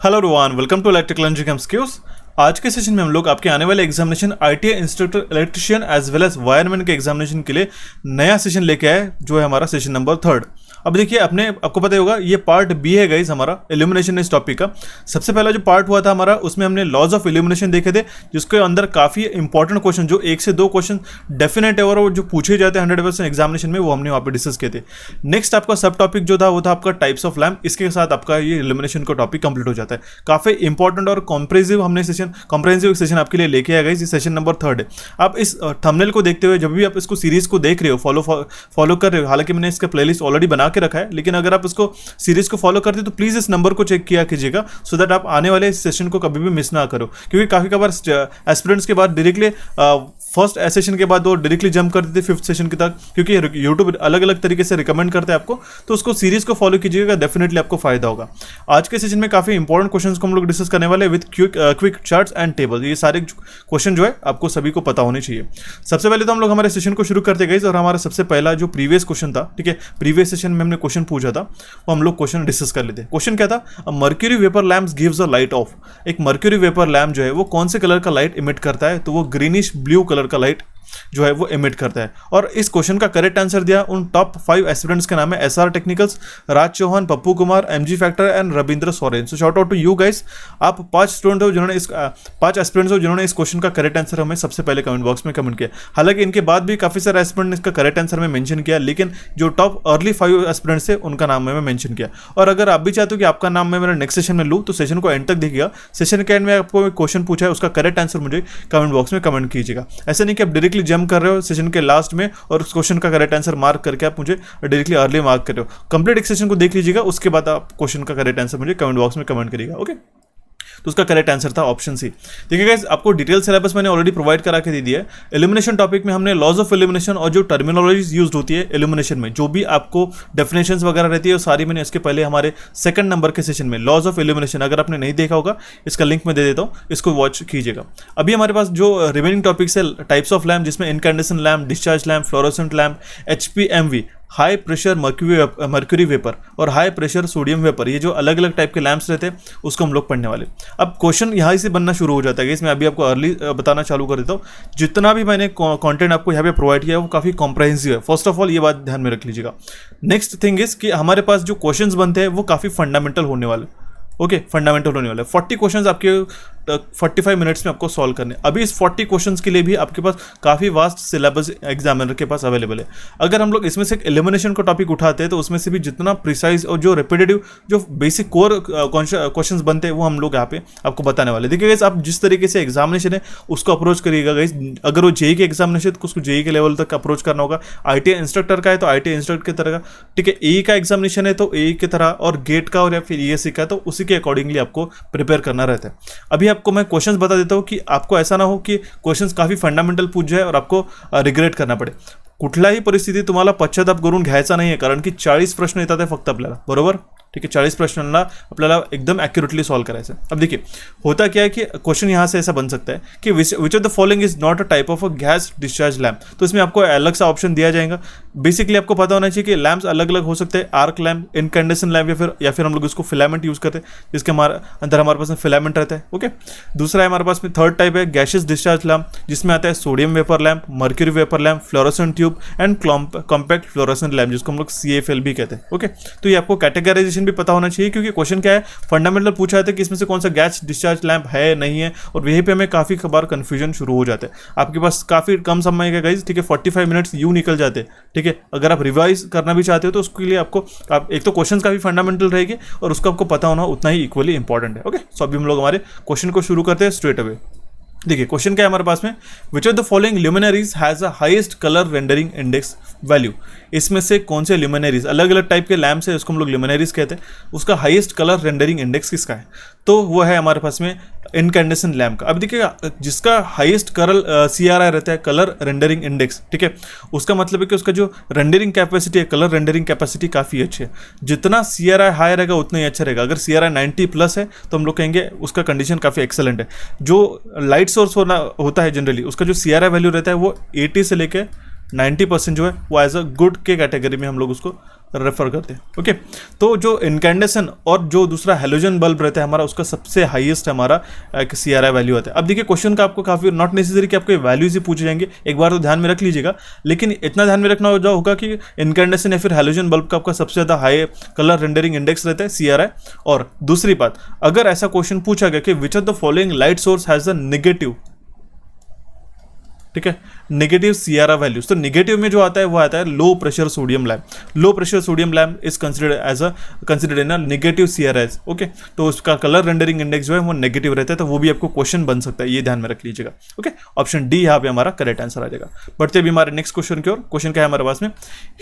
Hello everyone, welcome to electrical engineering skills. आज के session में हम लोग आपके आने वाले examination ITI instructor electrician as well as wireman के एग्जामिनेशन के लिए नया सेशन लेके आए, जो है हमारा सेशन नंबर 3। अब देखिए, आपको पता होगा ये पार्ट बी है गाइस, हमारा इल्यूमिनेशन इस टॉपिक का। सबसे पहला जो पार्ट हुआ था हमारा, उसमें हमने लॉज ऑफ इल्यूमिनेशन देखे थे, जिसके अंदर काफी इंपॉर्टेंट क्वेश्चन, जो 1 से 2 क्वेश्चन डेफिनेट है और जो पूछे जाते हैं 100% एग्जामिनेशन में, वो हमने वहाँ पे डिस्कस किए थे। नेक्स्ट आपका सब टॉपिक जो था वो था आपका टाइप्स ऑफ लैम्प। इसके साथ आपका ये इल्यूमिनेशन का टॉपिक कंप्लीट हो जाता है। काफी इंपॉर्टेंट और कॉम्प्रिहेंसिव सेशन आपके लिए लेके आया गाइस। ये सेशन नंबर 3 है। आप इस थंबनेल को देखते हुए जब भी आप इसको सीरीज को देख रहे हो, फॉलो कर रहे हो, हालांकि मैंने इसका प्लेलिस्ट ऑलरेडी बना के रखा है, लेकिन अगर आप इसको सीरीज को फॉलो करते हो तो प्लीज इस नंबर को चेक किया कीजिएगा, सो दैट आप आने वाले इस सेशन को कभी भी मिस ना करो। क्योंकि काफी बार एस्पिरेंट्स के बाद डायरेक्टली फर्स्ट सेशन के बाद वो डायरेक्टली जंप कर देते 5th सेशन के तक, क्योंकि यूट्यूब अलग अलग तरीके से रिकमेंड करते हैं आपको। तो उसको सीरीज को फॉलो कीजिएगा, डेफिनेटली आपको फायदा होगा। आज के सेशन में काफी इंपॉर्टेंट क्वेश्चंस को हम लोग डिस्कस करने वाले with quick charts and table. ये सारे क्वेश्चन जो है आपको सभी को पता होने चाहिए। सबसे पहले तो हम लोग हमारे सेशन को शुरू करते गए, और हमारा सबसे पहला जो प्रीवियस क्वेश्चन था, ठीक है, प्रीवियस सेशन में हमने क्वेश्चन पूछा था, वो हम लोग क्वेश्चन डिस्कस कर लेते हैं। क्वेश्चन क्या था? Mercury vapour lamp gives a light of. एक मर्क्यूरी वेपर लैम्प जो है वो कौन से कलर का लाइट इमिट करता है? तो वो ग्रीनिश ब्लू कलर का लाइट जो है वो इमिट करता है। और इस क्वेश्चन का करेक्ट आंसर दिया उन टॉप 5 एस्पिरेंट्स के नाम है SR technicals, Raj Chauhan, Pappu Kumar, MG factor and Ravindra Soren. So shout out to you guys. आप 5 स्टूडेंट हो जिन्होंने 5 एस्पिरेंट्स हो जिन्होंने इस क्वेश्चन का करेक्ट आंसर हमें सबसे पहले कमेंट बॉक्स में कमेंट किया। हालांकि इनके बाद भी काफी सारे एस्पिरेंट ने इसका करेक्ट आंसर में मेंशन किया, लेकिन जो टॉप अर्ली 5 एस्पिरेंट्स थे उनका नाम मैं मेंशन किया। और अगर आप भी चाहते हो कि आपका नाम मैं मेरा नेक्स्ट सेशन में लूँ, तो सेशन को एंड तक देखिएगा। सेशन के एंड में आपको क्वेश्चन पूछा है, उसका करेक्ट आंसर मुझे कमेंट बॉक्स में कमेंट कीजिएगा। ऐसा नहीं कि आप डायरेक्टली जंप कर रहे हो सेशन के लास्ट में और उस क्वेश्चन का करेक्ट आंसर मार्क करके आप मुझे डायरेक्टली अर्ली मार्क कर रहे हो। कंप्लीट एक सेशन को देख लीजिएगा, उसके बाद आप क्वेश्चन का करेक्ट आंसर मुझे कमेंट बॉक्स में कमेंट करिएगा। ओके, तो उसका करेक्ट आंसर था ऑप्शन सी। देखिए गाइस, आपको डिटेल सिलेबस मैंने ऑलरेडी प्रोवाइड करा के दे दिया है। इल्यूमिनेशन टॉपिक में हमने लॉज ऑफ इल्यूमिनेशन और जो टर्मिनोलॉजीज यूज्ड होती है इल्यूमिनेशन में, जो भी आपको डेफिनेशंस वगैरह रहती है, वो सारी मैंने इसके पहले हमारे 2nd नंबर के सेशन में लॉज ऑफ इल्यूमिनेशन, अगर आपने नहीं देखा होगा इसका लिंक मैं दे देता हूँ, इसको वॉच कीजिएगा। अभी हमारे पास जो रिमेनिंग टॉपिक्स है टाइप्स ऑफ लैम्प, जिसमें incandescent lamp, discharge lamp, fluorescent lamp, HPMV, high pressure mercury vapour और हाई प्रेशर सोडियम वेपर, ये जो अलग अलग टाइप के लैंप्स रहते हैं उसको हम लोग पढ़ने वाले। अब क्वेश्चन यहाँ से बनना शुरू हो जाता है। इसमें अभी आपको अर्ली बताना चालू कर देता हूँ। जितना भी मैंने कंटेंट आपको यहाँ पे प्रोवाइड किया है वो काफ़ी कॉम्प्रहेंसिव है। फर्स्ट ऑफ ऑल ये बात ध्यान में रख लीजिएगा। नेक्स्ट थिंग इज कि हमारे पास जो क्वेश्चंस बनते हैं वो काफ़ी फंडामेंटल होने वाले, फंडामेंटल होने वाले। 40 क्वेश्चंस आपके 45 मिनट्स में आपको सॉल्व करने। अभी इस 40 क्वेश्चंस के लिए भी आपके पास काफ़ी वास्ट सिलेबस एग्जामिनर के पास अवेलेबल है। अगर हम लोग इसमें से एलिमिनेशन का टॉपिक उठाते हैं तो उसमें से भी जितना प्रिसाइज और जो रिपीटेटिव जो बेसिक कोर क्वेश्चंस बनते हैं वो हम लोग यहाँ पे आपको बताने वाले। देखिए गाइस, आप जिस तरीके से एग्जामिनेशन है उसको अप्रोच करिएगा गाइस। अगर वो जेई के एग्जामिनेशन है तो उसको जेई के लेवल तक अप्रोच करना होगा। ITI इंस्ट्रक्टर का है तो ITI इंस्ट्रक्टर की तरह का, ठीक है। AE का एग्जामिनेशन है तो AE की तरह, और गेट का और या फिर ESC का, तो उसी के अकॉर्डिंगली आपको प्रिपेयर करना रहता है। अभी आपको मैं क्वेश्चंस बता देता हूं कि आपको ऐसा ना हो कि क्वेश्चन्स काफी फंडामेंटल पूछ जाए और आपको रिग्रेट करना पडे। कुठल्याही परिस्थितीत तुम्हाला पश्चाताप करून घ्यायचा नाहीये, कारण की 40 प्रश्न येतात आहे फक्त आपल्याला, बरोबर, ठीक है। 40 प्रश्नांना आपल्याला एकदम एक्युरेटली सॉल्व करायचं है। अब देखिए होता क्या है कि क्वेश्चन यहाँ से ऐसा बन सकता है कि which of the following is not a type of a gas discharge lamp. तो इसमें आपको अलग सा ऑप्शन दिया जाएगा। बेसिकली आपको पता होना चाहिए कि लैम्प्स अलग अलग हो सकते हैं, आर्क लैम्प, इनकैंडेसेंट लैम्प, या फिर हम लोग उसको फिलामेंट यूज करते हैं, जिसके अंदर हमारे पास फिलामेंट रहता है। ओके, दूसरा है हमारे पास में 3rd टाइप है गैशियस डिस्चार्ज लैम्प, जिसमें आता है sodium vapour lamp, mercury vapour lamp, fluorescent tube and compact fluorescent lamp, जिसको हम लोग CFL भी कहते हैं। ओके, तो ये आपको कैटेगराइजेशन भी पता होना चाहिए, क्योंकि क्वेश्चन क्या है, फंडामेंटल पूछा जाता है कि इसमें से कौन सा गैस डिस्चार्ज लैम्प है नहीं है, और वहीं पे हमें काफी बार कंफ्यूजन शुरू हो जाता है। आपके पास काफी कम समय का गाइस, ठीक है, 45 मिनट्स यूं निकल जाते हैं, ठीक है। अगर आप रिवाइज करना भी चाहते हो तो उसके लिए आपको एक तो क्वेश्चन काफी फंडामेंटल रहेगी और उसको आपको पता होना उतना ही इक्वली इंपॉर्टेंट है। ओके, सो अभी हम लोग हमारे क्वेश्चन को शुरू करते हैं स्ट्रेट अवे। देखिए क्वेश्चन क्या है हमारे पास में, which of the following luminaries has a highest colour rendering index value. इसमें से कौन से ल्यूमिनरीज, अलग अलग टाइप के लैम्प्स है उसको हम लोग ल्यूमिनरीज कहते हैं, उसका हाईएस्ट कलर रेंडरिंग इंडेक्स किसका है? तो वो है हमारे पास में इनकैंडेसेंट लैम्प का। अब देखिएगा, जिसका हाईएस्ट CRI रहता है, कलर रेंडरिंग इंडेक्स, ठीक है, उसका मतलब है कि उसका जो रेंडरिंग कैपेसिटी है, कलर रेंडरिंग कैपेसिटी काफ़ी अच्छी है। जितना CRI हाई रहेगा उतना ही अच्छा रहेगा। अगर CRI 90+ है तो हम लोग कहेंगे उसका कंडीशन काफ़ी एक्सेलेंट है। जो लाइट सोर्स होता है जनरली, उसका जो CRI वैल्यू रहता है वो 80 से लेके 90% जो है वो एज अ गुड के कैटेगरी में हम लोग उसको रेफर करते हैं। ओके, तो जो इनकैंडेशन और जो दूसरा हेलोजन बल्ब रहता है हमारा, उसका सबसे हाईएस्ट हमारा CRI वैल्यू आता है। अब देखिए क्वेश्चन का आपको काफ़ी नॉट नेसेसरी कि आपको वैल्यूज ही पूछे जाएंगे, एक बार तो ध्यान में रख लीजिएगा, लेकिन इतना ध्यान में रखना होगा कि इनकैंडेशन या फिर हेलोजन बल्ब का आपका सबसे ज़्यादा हाई कलर रेंडरिंग इंडेक्स रहता है CRI। और दूसरी बात, अगर ऐसा क्वेश्चन पूछा गया कि which of the following light source has the negative, ठीक है, नेगेटिव CRI वैल्यूज, तो नेगेटिव में जो आता है वो आता है low pressure sodium lamp. Low pressure sodium lamp is considered in negative CRI। Okay, तो उसका कलर रेंडरिंग इंडेक्स जो है वो नेगेटिव रहता है, तो वो भी आपको क्वेश्चन बन सकता है, ये ध्यान में रख लीजिएगा। ओके, ऑप्शन डी यहाँ पे हमारा करेक्ट आंसर आ जाएगा। बढ़ते भी हमारे नेक्स्ट क्वेश्चन की ओर। क्वेश्चन क्या है हमारे पास में,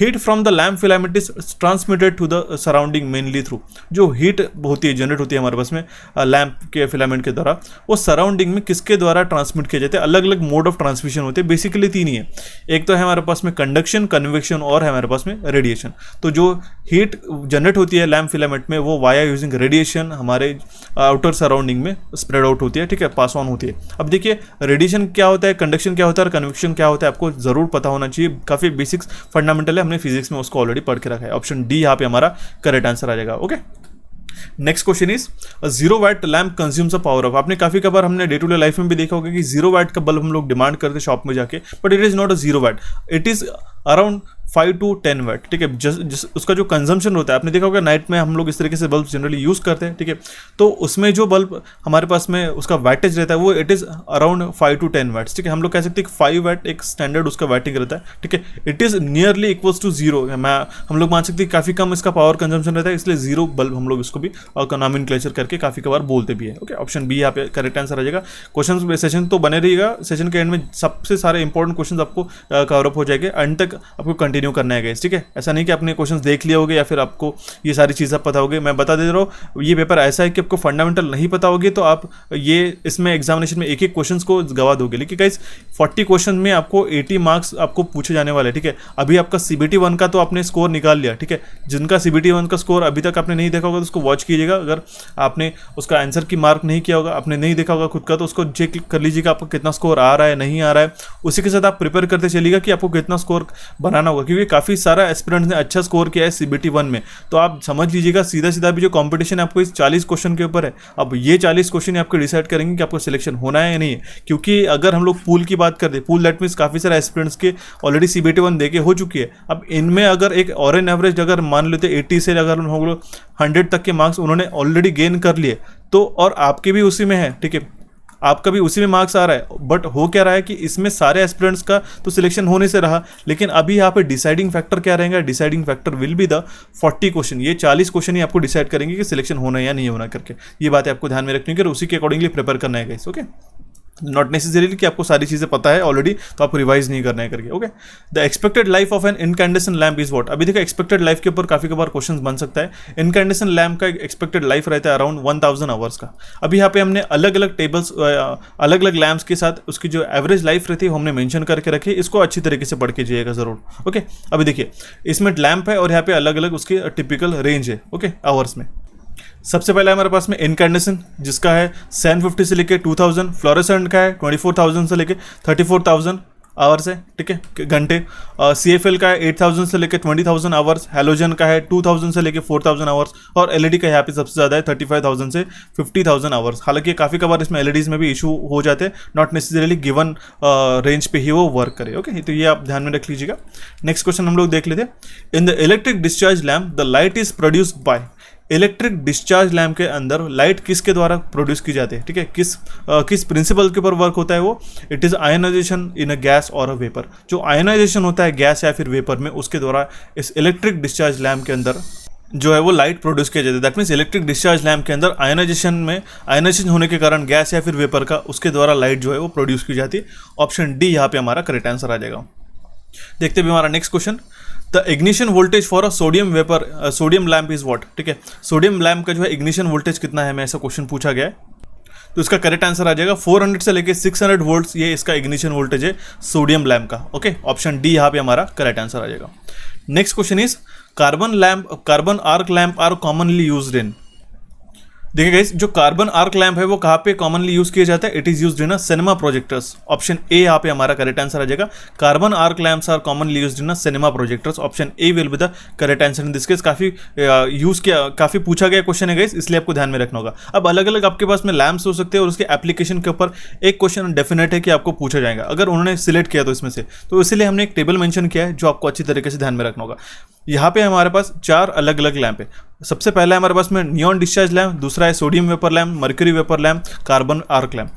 heat from the lamp filament is transmitted to the surrounding mainly through. जो हीट होती है, जनरेट होती है हमारे पास में लैम्प के फिलामेंट के द्वारा, वो सराउंडिंग में किसके द्वारा ट्रांसमिट किए जाते हैं। अलग अलग मोड ऑफ ट्रांसमिशन होते हैं, बेसिकली तीन ही है। एक तो है हमारे पास में कंडक्शन, कन्वेक्शन और है हमारे पास में रेडिएशन। तो जो हीट जनरेट होती है लैम्प फिलामेंट में, वो वाया यूजिंग रेडिएशन हमारे आउटर सराउंडिंग में स्प्रेड आउट होती है, ठीक है, पास ऑन होती है। अब देखिए रेडिएशन क्या होता है, कंडक्शन क्या होता है और कन्वेक्शन क्या होता है, आपको जरूर पता होना चाहिए, काफी बेसिक्स फंडामेंटल है, हमने फिजिक्स में उसको ऑलरेडी पढ़ के रखा है। ऑप्शन डी यहाँ पे हमारा करेक्ट आंसर आ जाएगा। Okay, next question is 0 watt lamp consumes a power of. आपने काफी कबार हमने डे टू डे लाइफ में भी देखा होगा कि 0 वाट का बल्ब हम लोग डिमांड करते शॉप में जाके, but it is not a 0 watt, it is around 5 to 10 watt, ठीक है। उसका जो कंजम्पशन होता है, आपने देखा होगा नाइट में हम लोग इस तरीके से बल्ब जनरली यूज़ करते हैं, ठीक है, तो उसमें जो बल्ब हमारे पास में उसका वैटेज रहता है वो it is around 5 to 10 watts, ठीक है। हम लोग कह सकते हैं कि 5 वाट एक स्टैंडर्ड उसका वैटिंग रहता है, ठीक है। It is nearly equals to 0, हम लोग मान सकते हैं काफ़ी कम इसका पावर कंजम्पशन रहता है, इसलिए 0 बल्ब हम लोग इसको भी नॉमेनक्लेचर करके काफ़ी कबार बोलते भी है। ओके, ऑप्शन बी यहाँ पे करेक्ट आंसर आ जाएगा। क्वेश्चन सेशन तो बने रहिएगा, सेशन के एंड में सबसे सारे इंपॉर्टेंट क्वेश्चन आपको कवर अप हो जाएंगे, एंड तक आपको कंटिन्यू करना है गाइस, ठीक है। ऐसा नहीं कि आपने क्वेश्चंस देख लिए होगे या फिर आपको ये सारी चीज़ें पता होगी। मैं बता दे रहा हूँ, ये पेपर ऐसा है कि आपको फंडामेंटल नहीं पता होगी तो आप ये इसमें एग्जामिनेशन में एक एक क्वेश्चंस को गवा दोगे, लेकिन गाइस 40 क्वेश्चन में आपको 80 मार्क्स आपको पूछे जाने वाले, ठीक है। अभी आपका CBT 1 का तो आपने स्कोर निकाल लिया, ठीक है। जिनका CBT 1 का स्कोर अभी तक आपने नहीं देखा होगा तो उसको वॉच कीजिएगा। अगर आपने उसका आंसर की मार्क नहीं किया होगा, आपने नहीं देखा होगा खुद का, तो उसको चेक कर लीजिएगा आपको कितना स्कोर आ रहा है, नहीं आ रहा है। उसी के साथ आप प्रिपेयर करते चलिएगा कि आपको कितना स्कोर बनाना होगा, क्योंकि काफ़ी सारा एस्पिरेंट्स ने अच्छा स्कोर किया है CBT 1 में। तो आप समझ लीजिएगा सीधा सीधा भी जो कंपटीशन है आपको इस 40 क्वेश्चन के ऊपर है। अब ये 40 क्वेश्चन आपको डिसाइड करेंगे कि आपको सिलेक्शन होना है या नहीं है, क्योंकि अगर हम लोग पूल की बात करते हैं, पूल दैट मीन्स काफ़ी सारे एस्पिरेंट्स के ऑलरेडी CBT 1 देके हो चुकी है। अब इनमें अगर एक ऑन एवरेज अगर मान लेते 80 से अगर हम लोग 100 तक के मार्क्स उन्होंने ऑलरेडी गेन कर लिए, तो और आपके भी उसी में है, ठीक है, आपका भी उसी में मार्क्स आ रहा है। बट हो क्या रहा है कि इसमें सारे एस्पिरेंट्स का तो सिलेक्शन होने से रहा, लेकिन अभी यहाँ पे डिसाइडिंग फैक्टर क्या रहेगा, deciding factor will be the 40 question. ये 40 क्वेश्चन ही आपको डिसाइड करेंगे कि सिलेक्शन होना है या नहीं होना करके। ये बात आपको ध्यान में रखनी है, उसी के अकॉर्डिंगली प्रिपेयर करना है गाइस। ओके, नॉट नेसेसरीली कि आपको सारी चीज़ें पता है ऑलरेडी तो आपको रिवाइज नहीं करना है करके। Okay, the expected life of an incandescent lamp is what. अभी देखो एक्सपेक्टेड लाइफ के ऊपर काफ़ी बार क्वेश्चन बन सकता है। इनकैंडेशन लैम्प का एक्सपेक्टेड लाइफ रहता है अराउंड 1000 आवर्स का। अभी यहाँ पे हमने अलग अलग टेबल्स अलग अलग लैम्प्स के साथ उसकी जो एवरेज लाइफ रहती है हमने मेंशन करके रखी है, इसको अच्छी तरीके से पढ़ के जाइएगा जरूर। ओके, अभी देखिए इसमें लैम्प है और यहाँ पे अलग अलग उसकी टिपिकल रेंज है, ओके, आवर्स में। सबसे पहले हमारे पास में इनकैंडेशन जिसका है 750 से लेके 2000, फ्लोरेसेंट का है 24,000 से लेके 34,000 आवर्स है, ठीक है, घंटे। CFL का है 8,000 से लेके 20,000 आवर्स, हेलोजन का है 2,000 से लेके 4,000 आवर्स, और LED का यहाँ पे सबसे ज़्यादा है 35,000 से 50,000 आवर्स। हालांकि काफ़ी कबार इसमें LEDs में भी इशू हो जाते हैं, नॉट नेसेसरीली गिवन रेंज पे ही वो वर्क करे। ओके, तो ये आप ध्यान में रख लीजिएगा। नेक्स्ट क्वेश्चन हम लोग देख लेते हैं। In the electric discharge lamp the light is produced by. Electric discharge lamp के अंदर लाइट किसके द्वारा प्रोड्यूस की जाती है, ठीक है, किस प्रिंसिपल के ऊपर वर्क होता है वो। It is ionization in a gas और अ वेपर। जो आयनाइजेशन होता है गैस या फिर वेपर में, उसके द्वारा इस इलेक्ट्रिक डिस्चार्ज लैम्प के अंदर जो है वो लाइट प्रोड्यूस किया जाता है। That means electric discharge lamp के अंदर आयनाइजेशन होने के कारण गैस या फिर वेपर का उसके द्वारा लाइट जो है वो प्रोड्यूस की जाती है। ऑप्शन डी यहाँ पे हमारा करेक्ट आंसर आ जाएगा। देखते भी हमारा next question. The ignition voltage for a sodium lamp is what, ठीक है। सोडियम लैम्प का जो है इग्निशन वोल्टेज कितना है, हमें ऐसा क्वेश्चन पूछा गया है, तो इसका करेक्ट आंसर आ जाएगा 400 से लेके 600 वोल्ट्स, ये इसका इग्निशन वोल्टेज है सोडियम लैम्प का। ओके, ऑप्शन डी यहाँ पे हमारा करेक्ट आंसर आ जाएगा। Next question is carbon arc lamp are commonly used in. देखिए गाइस, जो कार्बन आर्क लैंप है वो कहाँ पे कॉमनली यूज किया जाता है? It is used in cinema projectors. Option A यहाँ पे हमारा करेक्ट आंसर आ जाएगा। Carbon arc lamps are commonly used in cinema projectors. Option A will be the correct answer in this case. काफी use किया, काफी पूछा गया क्वेश्चन है गाइस, इसलिए आपको ध्यान में रखना होगा। अब अलग अलग आपके पास में लैंप्स हो सकते हैं और उसके एप्लीकेशन के ऊपर एक क्वेश्चन डेफिनेट है कि आपको पूछा जाएगा अगर उन्होंने सिलेक्ट किया तो इसमें से, तो इसीलिए हमने एक टेबल मेंशन किया है जो आपको अच्छी तरीके से ध्यान में रखना होगा। यहाँ पे हमारे पास 4 अलग अलग लैंप है। सबसे पहला है हमारे पास में नियॉन डिस्चार्ज लैंप, दूसरा है sodium vapour lamp, mercury vapour lamp, carbon arc lamp.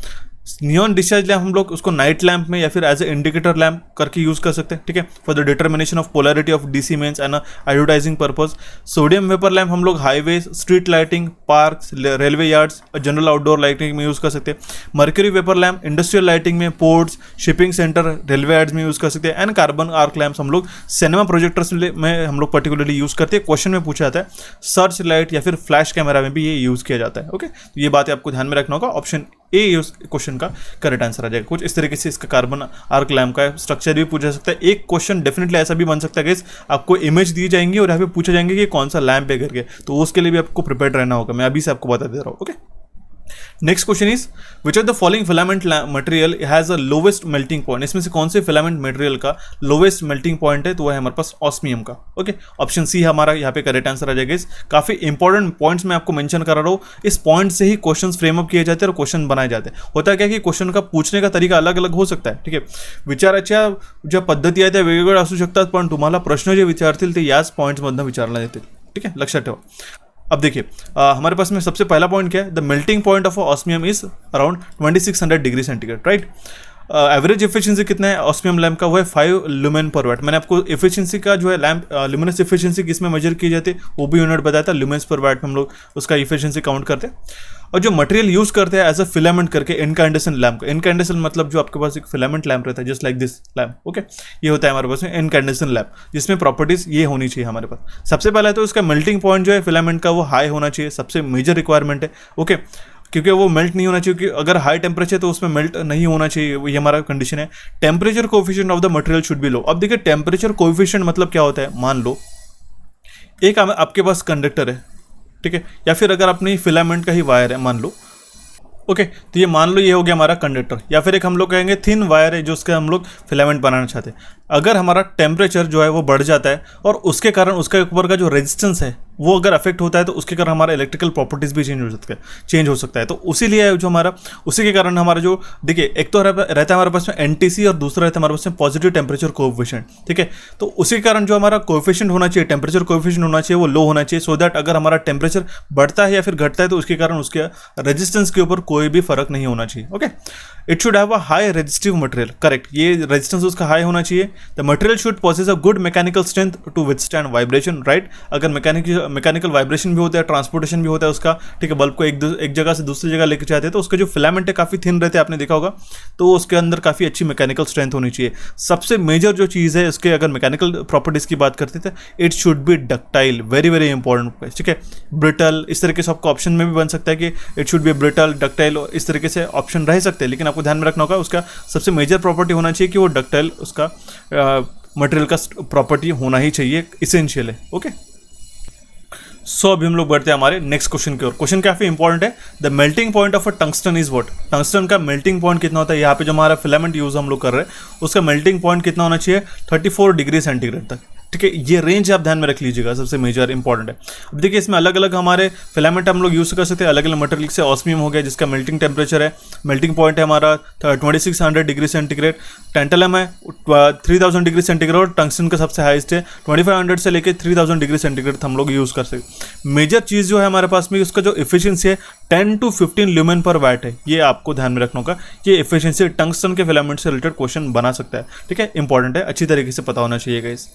Neon discharge lamp हम लोग उसको नाइट लैंप में या फिर एज ए इंडिकेटर लैंप करके यूज कर सकते हैं, ठीक है, for the determination of polarity of DC mains and advertising purpose. Sodium vapour lamp हम लोग highway, street lighting, parks, railway yards, general outdoor lighting में यूज कर सकते हैं। Mercury vapour lamp industrial lighting में, ports, shipping centre, railway aids में use कर सकते हैं। एंड कार्बन आर्क लैंप्स हम लोग सिनेमा प्रोजेक्टर्स में हम लोग पर्टिकुलरली यूज करते हैं। क्वेश्चन में पूछा जाता है सर्च लाइट या फिर फ्लैश कैमरा में भी ये यूज किया जाता है। ओके, तो ये बात आपको ध्यान में रखना होगा। ऑप्शन ए क्वेश्चन का करेक्ट आंसर आ जाएगा। कुछ इस तरीके से इसका कार्बन आर्क लैंप का स्ट्रक्चर भी पूछा जा सकता है। एक क्वेश्चन डेफिनेटली ऐसा भी बन सकता है कि आपको इमेज दी जाएंगी और यहाँ पे पूछा जाएंगे कि कौन सा लैंप है करके, तो उसके लिए भी आपको प्रिपेयर रहना होगा। मैं अभी से आपको बता दे रहा हूँ। Okay, next question is which of the following filament material has a lowest melting point? इसमें से कौन से फिलामेंट मटेरियल का लोवेस्ट मेल्टिंग पॉइंट है? तो वो है हमारे पास ऑस्मियम का। ओके, ऑप्शन सी हमारा यहाँ पे करेक्ट आंसर आ जाएगा। काफी इंपॉर्टेंट पॉइंट्स मैं आपको मेंशन कर रहा हूँ। इस पॉइंट से ही क्वेश्चन फ्रेम अप किए जाते हैं और क्वेश्चन बनाए जाते हैं। होता है क्या कि क्वेश्चन का पूछने का तरीका अलग अलग हो सकता है, ठीक आहे, विचाराच्या ज्या पद्धती आहेत त्या वेगवेगळ्या असू शकतात, पण तुम्हाला प्रश्न जे विचारतील ते याच पॉइंट्समधनं विचारण्यात येतील, ठीक है, लक्षात ठेवा। अब देखिए हमारे पास में सबसे पहला पॉइंट क्या है? The melting point of osmium is around 2600 degree centigrade, right. Average efficiency कितना है ऑस्मियम लैंप का? वो है 5 लुमेन पर वाट। मैंने आपको एफिशिएंसी का जो है लैंप लुमिनस एफिशिएंसी किस में मेजर की जाती है वो भी यूनिट बताया था, लुमेन्स पर वाट में हम लोग उसका एफिशिएंसी काउंट करते हैं। और जो मटेरियल यूज करते हैं एज अ फिलामेंट करके इनकैंडेसेंट लैंप का, इनकैंडेसेंट मतलब जो आपके पास एक फिलामेंट लैंप रहता है just like this lamp. Okay, ये होता है हमारे पास में इनकैंडेसेंट लैंप, जिसमें प्रॉपर्टीज ये होनी चाहिए हमारे पास। सबसे पहले तो इसका मेल्टिंग पॉइंट जो है फिलामेंट का वो हाई होना चाहिए, सबसे मेजर रिक्वायरमेंट है। ओके, क्योंकि वो मेल्ट नहीं होना चाहिए, क्योंकि अगर हाई टेम्परेचर तो उसमें मेल्ट नहीं होना चाहिए, ये हमारा कंडीशन है। Temperature coefficient of the material should be low. अब देखिए टेम्परेचर कोएफिशिएंट मतलब क्या होता है? मान लो एक आपके पास कंडक्टर है, ठीक है, या फिर अगर अपनी फिलामेंट का ही वायर है मान लो। ओके, तो ये मान लो ये हो गया हमारा कंडक्टर, या फिर एक हम लोग कहेंगे थिन वायर है जो उसका हम लोग फिलामेंट बनाना चाहते हैं। अगर हमारा टेम्परेचर जो है वो बढ़ जाता है और उसके कारण उसके ऊपर का जो रेजिस्टेंस है वो अगर अफेक्ट होता है तो उसके कारण हमारा इलेक्ट्रिकल प्रॉपर्टीज भी चेंज हो सकता है। तो उसी लिए जो हमारा उसी के कारण हमारा जो देखिए एक तो रहता है हमारे पास में एनटीसी और दूसरा रहता है हमारे पास में पॉजिटिव टेम्परेचर कोएफिशिएंट, ठीक है। तो उसी के कारण जो हमारा कोएफिशिएंट होना चाहिए, टेम्परेचर कोएफिशिएंट होना चाहिए वो लो होना चाहिए, सो दैट अगर हमारा टेम्परेचर बढ़ता है या फिर घटता है तो उसके कारण उसके रेजिस्टेंस के ऊपर कोई भी फर्क नहीं होना चाहिए। Okay, it should have a high resistive material, correct, ये रेजिस्टेंस उसका हाई होना चाहिए। The material should possess a good mechanical strength to withstand vibration, right. अगर मैकेनिकल वाइब्रेशन भी होता है, ट्रांसपोर्टेशन भी होता है उसका, ठीक है, बल्ब को एक जगह से दूसरी जगह लेकर जाते हैं तो उसका जो फिलामेंट है काफ़ी थिन रहते हैं, आपने देखा होगा, तो उसके अंदर काफ़ी अच्छी मैकेनिकल स्ट्रेंथ होनी चाहिए। सबसे मेजर जो चीज़ है इसके अगर मैकेनिकल प्रॉपर्टीज़ की बात करते थे, it should be ductile, very very important, ठीक है। ब्रिटल इस तरीके से आपको ऑप्शन में भी बन सकता है कि it should be brittle, ductile, इस तरीके से ऑप्शन रह सकते हैं, लेकिन आपको ध्यान में रखना होगा उसका सबसे मेजर प्रॉपर्टी होना चाहिए कि वो डक्टाइल उसका मटेरियल का प्रॉपर्टी होना ही चाहिए, इसेंशियल है। ओके, सो अभी हम लोग बढ़ते हैं हमारे नेक्स्ट क्वेश्चन की ओर। क्वेश्चन काफी इंपॉर्टेंट है। The melting point of a tungsten is what? Tungsten का मेल्टिंग पॉइंट कितना होता है? यहाँ पे जो हमारा फिलामेंट यूज हम लोग कर रहे हैं उसका मेल्टिंग पॉइंट कितना होना चाहिए? 34 डिग्री सेंटीग्रेड तक, ठीक है। ये रेंज आप ध्यान में रख लीजिएगा, सबसे मेजर इंपॉर्टेंट है। अब देखिए इसमें अलग अलग हमारे फिलामेंट हम लोग यूज कर सकते हैं, अलग अलग मटेरियल से। ऑस्मियम हो गया जिसका मेल्टिंग टेम्परेचर है, मेल्टिंग पॉइंट है हमारा 2600 डिग्री सेंटीग्रेड। टेंटलम है 3000 डिग्री सेंटीग्रेड और टंगस्टन का सबसे हाईएस्ट है 2500 से लेकर 3000 डिग्री सेंटीग्रेड हम लोग यूज कर सकते। मेजर चीज जो है हमारे पास में उसका जो एफिशिएंसी है 10 to 15 ल्यूमेन पर वाट है, ये आपको ध्यान में रखना होगा। ये एफिशिएंसी टंगस्टन के फिलामेंट से रिलेटेड क्वेश्चन बना सकता है, ठीक है, इंपॉर्टेंट है, अच्छी तरीके से पता होना चाहिए गाइस।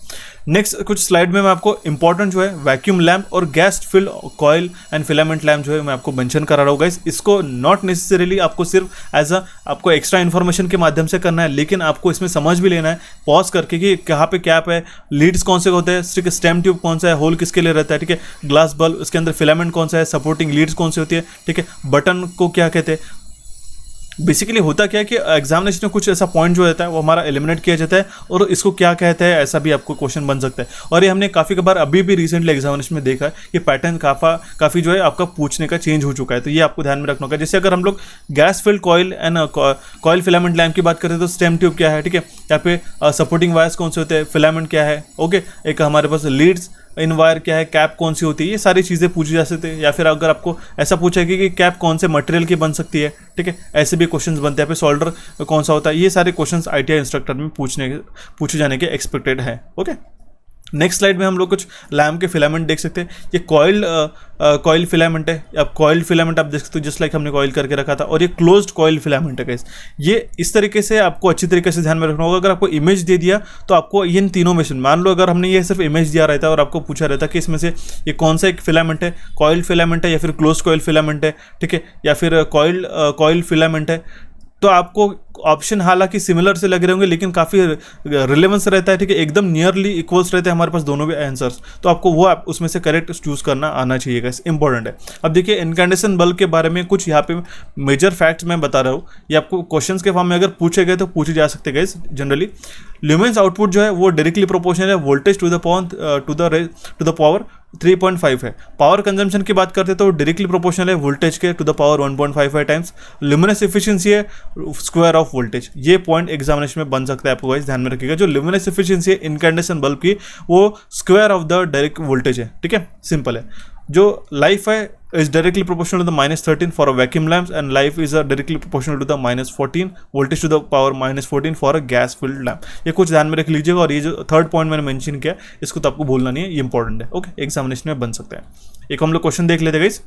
नेक्स्ट कुछ स्लाइड में मैं आपको इंपॉर्टेंट जो है वैक्यूम लैंप और gas filled coil and filament lamp जो है मैं आपको मेंशन करा रहा हूँ गाइस। इसको नॉट नेसेसरीली आपको सिर्फ एज अ आपको एक्स्ट्रा इन्फॉर्मेशन के माध्यम से करना है, लेकिन आपको इसमें समझ भी लेना है पॉज करके कि कहाँ पे कैप है, लीड्स कौन से होते हैं, स्टेम ट्यूब कौन सा है, होल किसके लिए रहता है, ठीक है, ग्लास बल्ब उसके अंदर फिलामेंट कौन सा है, सपोर्टिंग लीड्स कौन सी होती है, ठीक है, बटन को क्या कहते हैं, बेसिकली होता क्या है कि एग्जामिनेशन में कुछ ऐसा पॉइंट जो रहता है वो हमारा एलिमिनेट किया जाता है और इसको क्या कहते हैं ऐसा भी आपको क्वेश्चन बन सकता है। और ये हमने काफ़ी बार अभी भी रिसेंटली एग्जामिनेशन में देखा है कि पैटर्न काफ़ी जो है आपका पूछने का चेंज हो चुका है, तो ये आपको ध्यान में रखना होगा। जैसे अगर हम लोग gas filled coil and coil filament lamp की बात करते हैं तो स्टेम ट्यूब क्या है, ठीक है, यहाँ पे सपोर्टिंग वायर्स कौन से होते हैं, फिलामेंट क्या है, ओके, एक हमारे पास लीड्स इन वायर क्या है, कैप कौन सी होती है, ये सारी चीज़ें पूछी जा सकती है। या फिर अगर आपको ऐसा पूछा है कि कैप कौन से मटेरियल की बन सकती है, ठीक है, ऐसे भी क्वेश्चंस बनते हैं। पे सोल्डर कौन सा होता है, ये सारे क्वेश्चंस आईटीआई इंस्ट्रक्टर में पूछे जाने के एक्सपेक्टेड है। ओके, नेक्स्ट स्लाइड में हम लोग कुछ लैम्प के फिलामेंट देख सकते हैं। ये कॉइल फिलामेंट है। अब कॉइल फिलामेंट आप देख सकते हो जस्ट लाइक हमने कॉइल करके रखा था, और ये क्लोज्ड कॉइल फिलामेंट है गाइस। ये इस तरीके से आपको अच्छी तरीके से ध्यान में रखना होगा। अगर आपको इमेज दे दिया तो आपको इन तीनों में से, मान लो अगर हमने ये सिर्फ इमेज दिया रहता है और आपको पूछा रहता कि इसमें से ये कौन सा एक फिलामेंट है, कॉइल फिलामेंट है या फिर क्लोज्ड कॉइल फिलामेंट है, ठीक है, या फिर कॉइल फिलामेंट है, तो आपको ऑप्शन हालांकि सिमिलर से लग रहे होंगे लेकिन काफ़ी रिलेवेंस रहता है, ठीक है, एकदम नियरली इक्वल्स रहते हैं हमारे पास दोनों भी आंसर्स, तो आपको वो उसमें से करेक्ट चूज करना आना चाहिए गाइस, इंपॉर्टेंट है। अब देखिए इनकैंडेसेंट बल्ब के बारे में कुछ यहाँ पे मेजर फैक्ट्स मैं बता रहा हूँ, ये आपको क्वेश्चंस के फॉर्म में अगर पूछे गए तो पूछे जा सकते गाइस। जनरली ल्यूमेंस आउटपुट जो है वो डायरेक्टली प्रोपोर्शनल है वोल्टेज टू द पावर 3.5 है। पावर कंजम्पशन की बात करते हैं तो डायरेक्टली प्रोपोर्शनल है वोल्टेज के to the power 1.55 times. Luminous efficiency है स्क्वायर ऑफ वोल्टेज। ये पॉइंट एग्जामिनेशन में बन सकता है, आपको गाइस ध्यान में रखिएगा। जो ल्यूमिनस एफिशिएंसी है इनकैंडेसेंट बल्ब की वो square of the direct voltage है, ठीक है, सिंपल है। जो लाइफ है is directly proportional to the -13 for a vacuum lamps and life is directly proportional to the -14 voltage to the power -14 for a gas filled lamp. ये कुछ ध्यान में रख लीजिएगा। और ये जो थर्ड पॉइंट मैंने मेंशन किया इसको तो आपको भूलना नहीं है, ये इंपॉर्टेंट है। ओके, एग्जामिनेशन में बन सकता है। एक हम लोग क्वेश्चन देख लेते guys.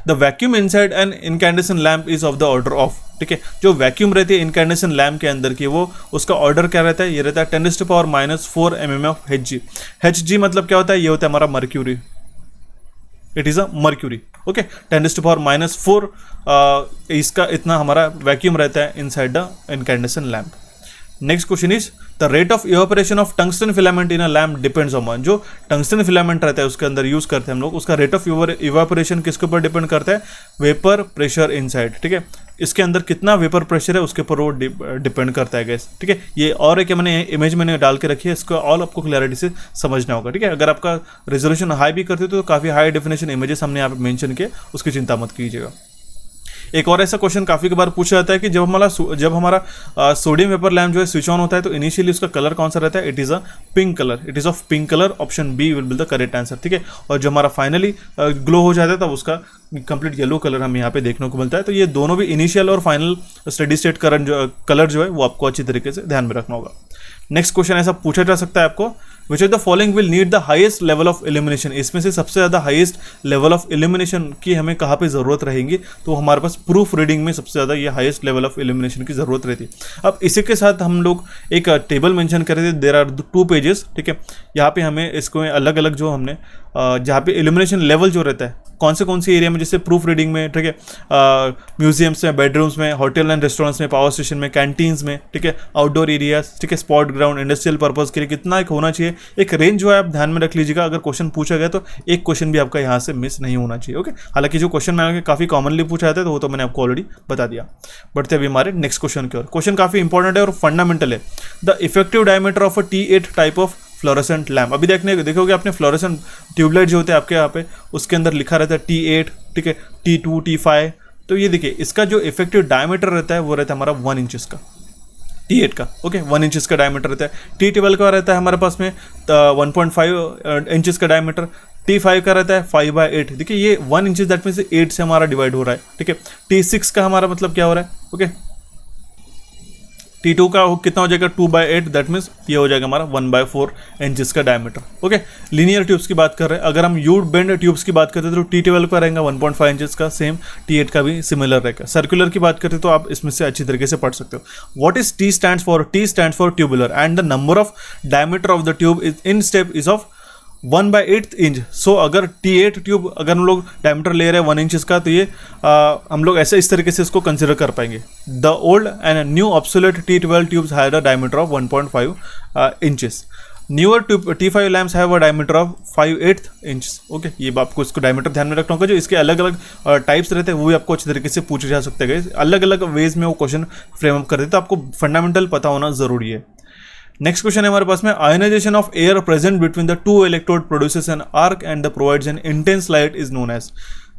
The vacuum inside N incandescent lamp is of the order of, ठीक है, जो वैक्यूम रहती है इनकैंडेसेंट लैम्प के अंदर की वो उसका ऑर्डर क्या रहता है, ये रहता है 10⁻⁻⁴ mm ऑफ Hg। Hg मतलब क्या होता है, ये होता है हमारा mercury, it is a mercury. Okay, 10⁻⁴ इसका इतना हमारा वैक्यूम रहता है inside the incandescent lamp. Next question is the rate of evaporation of tungsten filament in a lamp depends on, जो टंगस्टन फिलामेंट रहता है उसके अंदर यूज करते हैं हम लोग, उसका रेट ऑफ इवेपोरेशन किसके ऊपर डिपेंड करता है, वेपर प्रेशर इनसाइड, ठीक है, इसके अंदर कितना वेपर प्रेशर है उसके ऊपर वो डिपेंड करता है गैस, ठीक है। ये और एक मैंने इमेज मैंने डाल के रखी है, इसको ऑल आपको क्लैरिटी से समझना होगा, ठीक है। अगर आपका रेजोल्यूशन हाई भी करते हो तो काफ़ी हाई डेफिनेशन इमेजेस हमने यहाँ पे मेंशन किए, उसकी चिंता मत कीजिएगा। एक और ऐसा क्वेश्चन काफ़ी बार पूछा जाता है कि जब हमारा सोडियम वेपर लैम्प जो है स्विच ऑन होता है तो इनिशियली उसका कलर कौन सा रहता है, it is a pink colour, it is of pink colour, option B will be the correct answer, ठीक है। और जो हमारा फाइनली ग्लो हो जाता है तब उसका कंप्लीट येलो कलर हमें यहाँ पे देखने को मिलता है। तो ये दोनों भी इनिशियल और फाइनल स्टेडी स्टेट करंट जो कलर जो है वो आपको अच्छी तरीके से ध्यान में रखना होगा। नेक्स्ट क्वेश्चन ऐसा पूछा जा सकता है आपको, which of the following will need the highest level of illumination, इसमें से सबसे ज़्यादा हाईएस्ट लेवल ऑफ इल्यूमिनेशन की हमें कहाँ पे ज़रूरत रहेगी, तो हमारे पास प्रूफ रीडिंग में सबसे ज़्यादा ये हाईएस्ट लेवल ऑफ इल्यूमिनेशन की ज़रूरत रहती है। अब इसी के साथ हम लोग एक टेबल मेंशन कर रहे थे, देयर आर 2 पेजेस, ठीक है, यहाँ पे हमें इसको अलग अलग जो हमने जहाँ पे इल्यूमिनेशन लेवल जो रहता है कौन से एरिया में, जैसे प्रूफ रीडिंग में, ठीक है, म्यूजियम्स में, बेडरूम्स में, होटल एंड रेस्टोरेंट्स में, पावर स्टेशन में, कैंटीन्स में, ठीक है, आउटडोर एरियाज, ठीक है, स्पॉट ग्राउंड, इंडस्ट्रियल पर्पज के लिए कितना एक होना चाहिए, एक रेंज जो है आप ध्यान में रख लीजिएगा। अगर क्वेश्चन पूछा गया तो एक क्वेश्चन भी आपका यहाँ से मिस नहीं होना चाहिए। ओके, हालांकि जो क्वेश्चन मैंने काफ़ी कॉमनली पूछा जाता है तो वो तो मैंने आपको ऑलरेडी बता दिया। बढ़ते अभी हमारे नेक्स्ट क्वेश्चन की ओर। क्वेश्चन काफ़ी इंपॉर्टेंट है और फंडामेंटल है। The effective diameter of a T8 type of fluorescent lamp, अभी देखोगे आपने फ्लोरेसेंट ट्यूबलाइट जो होते हैं आपके यहाँ पे उसके अंदर लिखा रहता है T8, ठीक है, T2, T5, तो ये देखिए इसका जो इफेक्टिव डायमीटर रहता है वो रहता है हमारा 1 इंचेस का, T8 का, ओके, 1 इंचेस का डायमीटर रहता है। T12 का रहता है हमारे पास में 1.5 इंचेस का डायमीटर, T5 का रहता है 5/8, देखिए ये 1 इंचेस दैट मीन्स 8 से हमारा डिवाइड हो रहा है, ठीक है। T6 का हमारा मतलब क्या हो रहा है, ओके, T2 का कितना हो जाएगा 2/8, दैट मीन्स ये हो जाएगा हमारा 1/4 इंचेस का डायमीटर। ओके, लीनियर ट्यूब्स की बात कर रहे हैं। अगर हम यू बेंड ट्यूब्स की बात करते हैं तो T12 का रहेगा 1.5 इंचेस का, सेम T8 का भी सिमिलर रहेगा। सर्कुलर की बात करते हैं तो आप इसमें से अच्छी तरीके से पढ़ सकते हो। What is T stands for, T stands for tubular and the number of diameter of the tube is in step is of 1/8 inch. So अगर T8 ट्यूब अगर हम लोग डायमीटर ले रहे हैं 1 इंचेस का तो ये हम लोग ऐसे इस तरीके से इसको कंसिडर कर पाएंगे। The old and new obsolete T12 tubes had a diameter of 1.5 inches. Newer T5 lamps have a diameter of 5/8 inch. Okay, ये आपको इसको डायमीटर ध्यान में रखना होगा। जो इसके अलग अलग टाइप्स रहते हैं वो भी आपको अच्छी तरीके से पूछे जा सकते हैं, अलग अलग वेज में वो क्वेश्चन फ्रेम अप कर देते, तो आपको फंडामेंटल पता होना जरूरी है। नेक्स्ट क्वेश्चन है हमारे पास में, ionization of air present between the two electrode produces an arc and the provides an intense light is known as.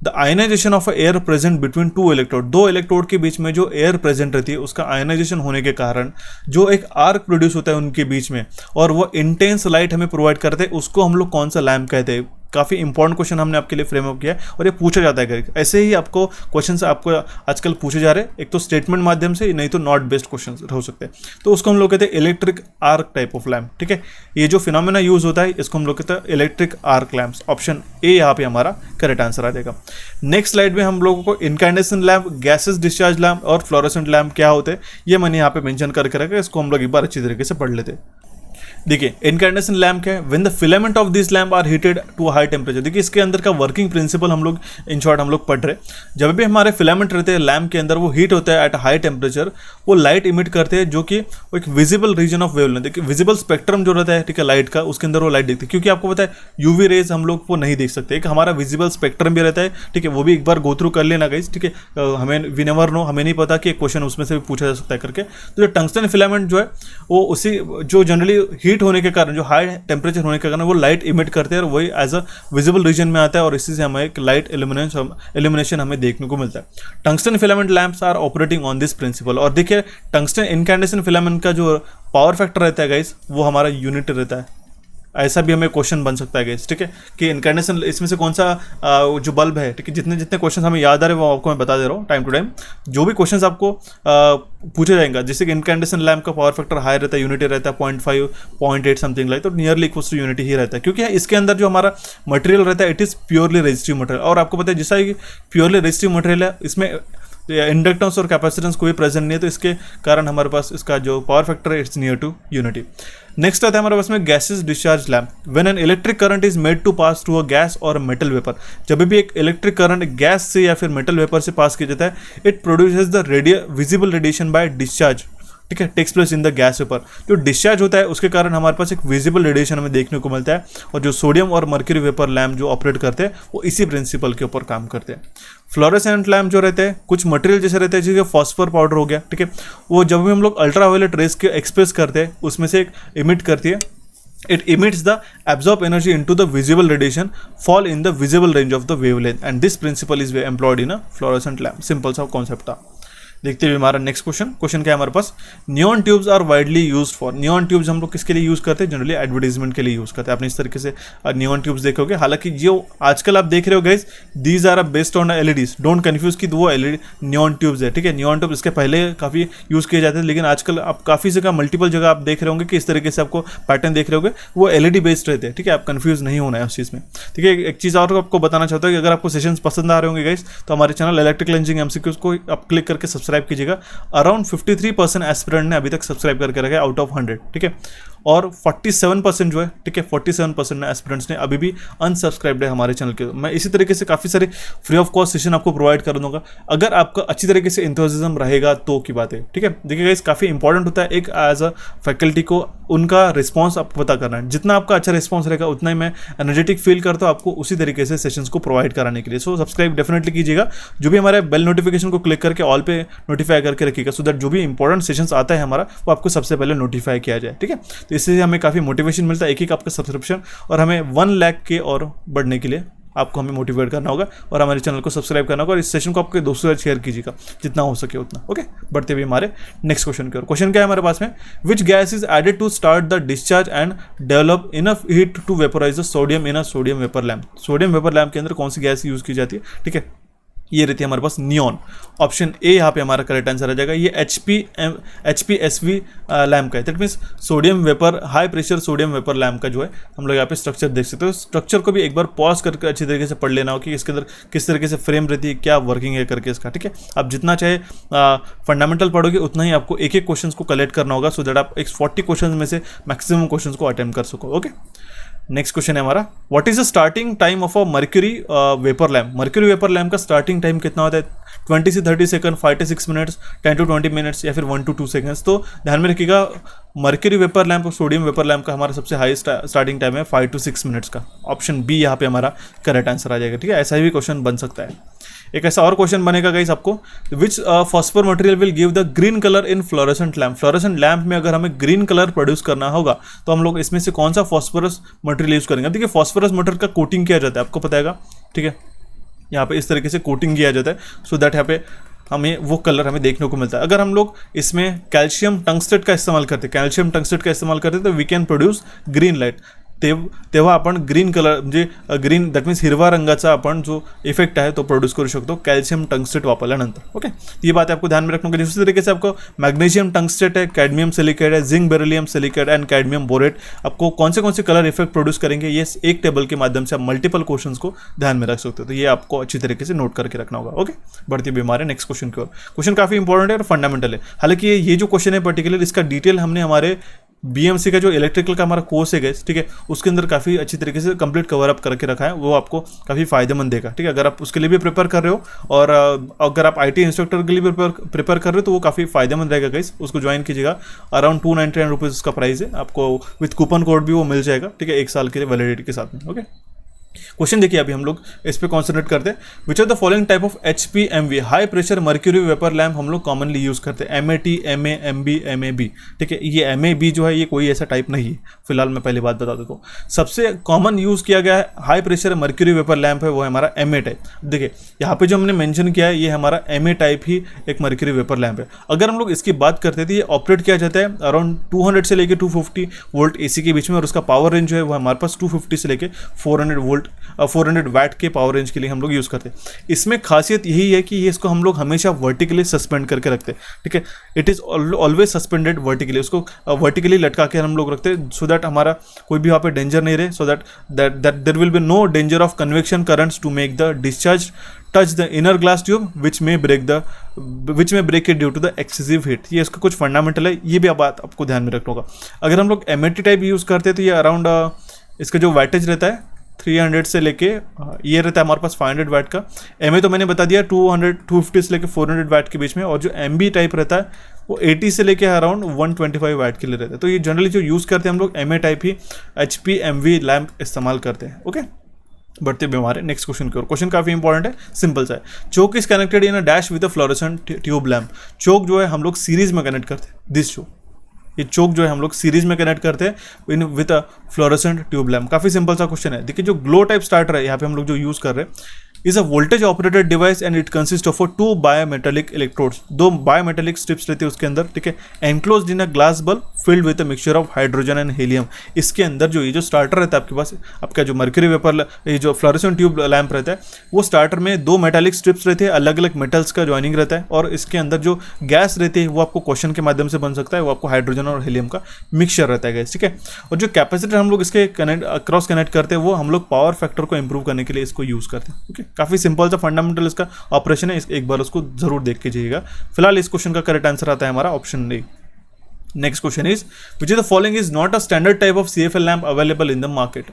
The ionization of air present between two electrode, दो electrode के बीच में जो air present रहती है उसका ionization होने के कारण जो एक आर्क प्रोड्यूस होता है उनके बीच में और वो इंटेंस लाइट हमें प्रोवाइड करते हैं, उसको हम लोग कौन सा लैम्प कहते हैं। काफ़ी इंपॉर्टेंट क्वेश्चन हमने आपके लिए फ्रेम अप किया है और ये पूछा जाता है। ऐसे ही आपको क्वेश्चन आपको आजकल पूछे जा रहे हैं, एक तो स्टेटमेंट माध्यम से, नहीं तो नॉट बेस्ड क्वेश्चन हो सकते हैं। तो उसको हम लोग कहते हैं electric arc type of lamp. ठीक है, ये जो फिनोमेना यूज होता है इसको हम लोग कहते हैं electric arc lamps. Option A यहाँ पे हमारा करेक्ट आंसर आ जाएगा। नेक्स्ट स्लाइड में हम लोगों को incandescent lamp, gases discharge lamp और फ्लोरोसेंट लैम्प क्या होते हैं ये मैंने यहाँ पे मेंशन करके रखा है, इसको हम लोग एक बार अच्छी तरीके से पढ़ लेते हैं। देखिए, इनकैंडेसेंट लैम्प क्या है, when the filament of this lamp are heated to high temperature. देखिए इसके अंदर का वर्किंग प्रिंसिपल हम लोग इन शॉर्ट हम लोग पढ़ रहे हैं। जब भी हमारे फिलामेंट रहते हैं लैम्प के अंदर, वो हीट होता है एट हाई टेम्परेचर, वो लाइट इमिट करते हैं जो कि वो एक विजिबल रीजन ऑफ वेवलेंथ, देखिए विजिबल स्पेक्ट्रम जो रहता है, ठीक है, लाइट का, उसके अंदर वो लाइट दिखती है। क्योंकि आपको पता है यूवी रेज हम लोग वो नहीं देख सकते, एक हमारा विजिबल स्पेक्ट्रम भी रहता है। ठीक है, वो भी एक बार गो थ्रू कर लेना गाइस। ठीक है, हमें वी नेवर नो, हमें नहीं पता कि एक क्वेश्चन उसमें से भी पूछा जा सकता है करके। तो जो टंगस्टन फिलामेंट जो है वो उसी जो जनरली हीट होने के कारण, जो हाई टेम्परेचर होने के कारण वो लाइट इमिट करते हैं और वही एज अ विजिबल रीजन में आता है और इसी से हमें एक लाइट इल्यूमिनेशन हमें देखने को मिलता है। Tungsten filament lamps are operating on this principle. और देखिए टंगस्टन इनकैंडेसेंट फिलामेंट का जो पावर फैक्टर रहता है गाइस वो हमारा यूनिट रहता है। ऐसा भी हमें क्वेश्चन बन सकता है गाइस। ठीक है, कि इनकैंडेसेंट इसमें से कौन सा जो बल्ब है, ठीक है, जितने जितने क्वेश्चन हमें याद आ रहे हैं वो आपको मैं बता दे रहा हूँ टाइम टू टाइम। जो भी क्वेश्चन आपको पूछे जाएंगे, जैसे कि इनकैंडेसेंट लैम्प का पावर फैक्टर हाई रहता है, यूनिटी रहता है 0.5 0.8 समथिंग लाइक, तो नियरली इक्वल्स टू यूनिटी ही रहता है। क्योंकि इसके अंदर जो हमारा मटेरियल रहता है it is purely resistive material. और आपको पता है जैसा कि प्योरली रेजिस्टिव मटेरियल है, इसमें इंडक्टेंस और कैपेसिटेंस कोई प्रेजेंट नहीं है, तो इसके कारण हमारे पास इसका जो पावर फैक्टर है it's near to unity. Next आता है हमारे पास में gases discharge lamp. When an electric current is made to pass through a gas और मेटल वेपर, जब भी एक इलेक्ट्रिक करंट गैस से या फिर मेटल वेपर से पास किया जाता है, it produces the visible radiation by discharge. ठीक है, takes place in the gas vapour. जो डिस्चार्ज होता है उसके कारण हमारे पास एक विजिबल रेडिएशन हमें देखने को मिलता है। और जो सोडियम और मर्क्यूरी वेपर लैम्प जो ऑपरेट करते हैं वो इसी प्रिंसिपल के ऊपर काम करते हैं। फ्लोरेसेंट लैम्प जो रहते हैं कुछ मटेरियल जैसे रहते हैं, जैसे फॉस्फर पाउडर हो गया, ठीक है, वो जब भी हम लोग अल्ट्रावायलेट रेस के एक्सप्रेस करते हैं उसमें से एक इमिट करती है। It emits the absorbed energy into the visible radiation, fall in the visible range of the wavelength, and this principle is employed in a fluorescent lamp. Simple सा concept था। देखते हुए हमारा नेक्स्ट क्वेश्चन क्या है हमारे पास, neon tubes are widely used for. Neon tubes हम लोग किसके लिए यूज़ करते हैं, जनरली एडवर्टीजमेंट के लिए यूज़ करते हैं। आपने इस तरीके से नियॉन ट्यूब्स देखोगे। हालांकि जो आजकल आप देख रहे हो guys, these are based on LEDs, don't confuse कि वो एलईडी नियॉन ट्यूब्स है। ठीक है, नियॉन ट्यूब इसके पहले काफ़ी यूज़ किए जाते थे, लेकिन आजकल आप काफ़ी जगह मल्टीपल जगह आप देख रहे होंगे कि इस तरीके से आपको पैटर्न देख रहे होंगे, वो एलईडी बेस्ड रहते हैं। ठीक है, आप कंफ्यूज नहीं होना है उस चीज़ में। ठीक है, एक चीज़ और आपको बताना चाहता हूँ कि अगर आपको सेशंस पसंद आ रहे होंगे गाइस, तो हमारे चैनल इलेक्ट्रिकल इंजीनियरिंग एमसीक्यूज को आप क्लिक करके सब्सक्राइब कीजिएगा। अराउंड 53% एस्पिरेंट ने अभी तक सब्सक्राइब करके रखा है आउट ऑफ 100। ठीक है, और 47% जो है, ठीक है, 47% एस्पिरेंट्स ने अभी भी अनसब्सक्राइब्ड है हमारे चैनल के। मैं इसी तरीके से काफ़ी सारे फ्री ऑफ कॉस्ट सेशन आपको प्रोवाइड कर दूंगा, अगर आपका अच्छी तरीके से एंथुसियाज्म रहेगा तो की बात है। ठीक है, देखिए गाइस, काफ़ी इंपॉर्टेंट होता है एक एज अ फैकल्टी को उनका रिस्पॉन्स आपको पता करना है। जितना आपका अच्छा रिस्पॉन्स रहेगा उतना ही मैं एनर्जेटिक फील करता हूँ आपको उसी तरीके से सेशंस को प्रोवाइड कराने के लिए। सो सब्सक्राइब डेफिनेटली कीजिएगा। जो भी हमारे बेल नोटिफिकेशन को क्लिक करके ऑल पे नोटिफाई करके रखिएगा, सो दैट जो भी इंपॉर्टेंट सेशंस आता है हमारा वो आपको सबसे पहले नोटिफाई किया जाए। ठीक है, तो इससे हमें काफ़ी मोटिवेशन मिलता है, एक आपका सब्सक्रिप्शन, और हमें 1 लाख के और बढ़ने के लिए आपको हमें मोटिवेट करना होगा और हमारे चैनल को सब्सक्राइब करना होगा और इस सेशन को आपके दोस्तों से शेयर कीजिएगा जितना हो सके उतना। ओके, बढ़ते हुए हमारे नेक्स्ट क्वेश्चन की ओर। क्वेश्चन क्या है हमारे पास में, which gas is added to start the discharge and develop enough heat to vaporize the sodium in a sodium vapour lamp. Sodium vapour lamp के अंदर कौन सी गैस यूज की जाती है, ठीक है, ये रहती है हमारे पास नियॉन। ऑप्शन ए यहाँ पे हमारा करेक्ट आंसर आ जाएगा। ये HPSV लैम्प का है, that means sodium vapour, high pressure sodium vapour lamp का जो है हम लोग यहाँ पे स्ट्रक्चर देख सकते हो। स्ट्रक्चर को भी एक बार पॉज करके अच्छी तरीके से पढ़ लेना हो कि इसके अंदर किस तरीके से फ्रेम रहती है, क्या वर्किंग है करके इसका। ठीक है, आप जितना चाहे फंडामेंटल पढ़ोगे उतना ही आपको एक एक क्वेश्चन को कलेक्ट करना होगा, सो दैट आप एक 40 क्वेश्चन में से मैक्सिमम क्वेश्चन को अटेम्प्ट कर सको। ओके, नेक्स्ट क्वेश्चन है हमारा, what is the starting time of a mercury vapour lamp. Mercury vapour lamp का स्टार्टिंग टाइम कितना होता है, 20 से 30 सेकंड, 5 से 6 मिनट्स, 10 to 20 मिनट्स या फिर 1 to 2 सेकंड्स। तो ध्यान में रखिएगा मर्क्यूरी वेपर लैंप और सोडियम वेपर लैंप का हमारा सबसे हाई स्टार्टिंग टाइम है 5 to 6 मिनट्स का। ऑप्शन बी यहाँ पे हमारा करेक्ट आंसर आ जाएगा, ठीक है। ऐसा भी क्वेश्चन बन सकता है। एक ऐसा और क्वेश्चन बनेगा गाइस आपको, which phosphor material will give the green colour in fluorescent lamp. Fluorescent lamp में अगर हमें ग्रीन कलर प्रोड्यूस करना होगा तो हम लोग इसमें से कौन सा फॉस्फोरस मटेरियल यूज करेंगे। देखिए फॉस्फोरस मटेरियल का कोटिंग किया जाता है, आपको पता है, ठीक है। यहाँ पे इस तरीके से कोटिंग किया जाता है सो दैट यहाँ पे हमें वो कलर हमें देखने को मिलता है। अगर हम लोग इसमें कैल्शियम टंगस्टेट का इस्तेमाल करते तो we can produce green light. तेव्हा आपण ग्रीन कलर म्हणजे ग्रीन दॅट मीन्स हिरवा रंगाचा आपण जो इफेक्ट है तो प्रोड्यूस करू शकतो कैल्शियम टंगस्टेट वापरल्यानंतर। ओके, ये बात आपको ध्यान में रखना होगा। दूसरी तरीके से आपको मैग्नीशियम टंगस्टेट है, कैडमियम सिलिकेट है, zinc beryllium silicate and cadmium borate, आपको कौन से कलर इफेक्ट प्रोड्यूस करेंगे, ये एक टेबल के माध्यम से आप मल्टीपल क्वेश्चन को ध्यान में रख सकते हो। तो ये आपको अच्छी तरीके से नोट करके रखना होगा। ओके, बढ़ती हुई हमारे नेक्स्ट क्वेश्चन की ओर। क्वेश्चन काफी इंपॉर्टेंट है और फंडामेंटल है। हालांकि ये जो क्वेश्चन है पर्टिकुलर इसका डिटेल हमने हमारे बीएमसी का जो इलेक्ट्रिकल का हमारा कोर्स है गाइस, ठीक है, उसके अंदर काफ़ी अच्छी तरीके से कंप्लीट कवर अप करके रखा है, वो आपको काफ़ी फायदेमंद देगा, ठीक है। अगर आप उसके लिए भी प्रिपेयर कर रहे हो और अगर आप आईटी इंस्ट्रक्टर के लिए भी प्रिपेयर कर रहे हो तो वो काफ़ी फायदेमंद रहेगा गाइस, उसको ज्वाइन कीजिएगा। अराउंड 299 रुपीज़ उसका प्राइस है, आपको विथ कूपन कोड भी वो मिल जाएगा, ठीक है, 1 साल के लिए वैलिडिटी के साथ में। ओके, क्वेश्चन देखिए, अभी हम लोग इस पे कॉन्सेंट्रेट करते हैं। Which are the following type of HPMV high pressure mercury vapour lamp हम लोग कॉमनली यूज करते हैं। MAT, MA, MB, MAB, ठीक है। ये MAB जो है ये कोई ऐसा टाइप नहीं है, फिलहाल मैं पहले बात बता देता हूँ। सबसे कॉमन यूज किया गया है high pressure mercury vapour lamp है, वो है हमारा MA टाइप। देखिए यहाँ पे जो हमने मेंशन किया है ये हमारा MA टाइप ही एक मर्क्यूरी वेपर लैम्प है। अगर हम लोग इसकी बात करते हैं तो ये ऑपरेट किया जाता है अराउंड 200 से लेकर 250 वोल्ट AC के बीच में, और उसका पावर रेंज जो है वो हमारे पास 250 से लेकर 400 वैट के पावर रेंज के लिए हम लोग यूज़ करते हैं। इसमें खासियत यही है कि ये इसको हम लोग हमेशा वर्टिकली सस्पेंड करके रखते हैं, ठीक है। It is always suspended vertically, उसको वर्टिकली लटका के हम लोग रखते हैं सो दैट हमारा कोई भी वहाँ पे डेंजर नहीं रहे, so that there will be no danger of convection currents to make the discharge touch the inner glass tube which may break it due to the excessive heat. ये इसका कुछ फंडामेंटल है, ये भी बात आपको ध्यान में रखना होगा। अगर हम लोग MAT टाइप यूज़ करते हैं तो ये अराउंड इसका जो वैटेज रहता है 300 से लेके ये रहता है हमारे पास 500 वाट का। MA तो मैंने बता दिया 250 से लेके 400 वाट के बीच में, और जो MB टाइप रहता है वो 80 से लेके अराउंड 125 वाट के लिए रहता है। तो ये जनरली जो यूज़ करते हैं हम लोग MA टाइप ही HPMV लैम्प इस्तेमाल करते हैं। ओके, बढ़ते हुए हमारे नेक्स्ट क्वेश्चन की ओर। क्वेश्चन काफी इंपॉर्टेंट है, सिंपल सा है। Choke is connected in a dash with a fluorescent tube lamp. Choke जो है हम लोग सीरीज में कनेक्ट करते हैं, दिस चोक, ये चोक जो है हम लोग सीरीज में कनेक्ट करते हैं in with a fluorescent tube lamp. काफी सिंपल सा क्वेश्चन है। देखिए जो ग्लो टाइप स्टार्टर है यहाँ पे हम लोग जो यूज कर रहे हैं is a voltage operated device and it consist of 2 bimetallic electrodes. 2 bimetallic strips रहती है उसके अंदर, ठीक है, enclosed in a glass bulb filled with a mixture of hydrogen and helium. इसके अंदर जो ये जो स्टार्टर रहता है आपके पास, आपका जो मर्क्यूरी वेपर ये जो फ्लोरेसेंट ट्यूब लैम्प रहता है वो स्टार्टर में 2 मेटालिक स्ट्रिप्स रहते हैं, अलग अलग मेटल्स का ज्वाइनिंग रहता है, और इसके अंदर जो गैस रहती है वो आपको क्वेश्चन के माध्यम से बन सकता है, वो आपको हाइड्रोजन और हीलियम का मिक्सचर रहता है गैस, ठीक है। और जो कैपेसिटर हम लोग इसके क्रॉस कनेक्ट करते हैं वो हम लोग पावर फैक्टर को इंप्रूव करने के लिए इसको यूज करते हैं। ओके, काफी सिंपल सा फंडामेंटल इसका ऑपरेशन है, एक बार उसको जरूर देख के जाइएगा। फिलहाल इस क्वेश्चन का करेक्ट आंसर आता है हमारा option D. Next question is which is the following is not a standard type of CFL lamp available in the market.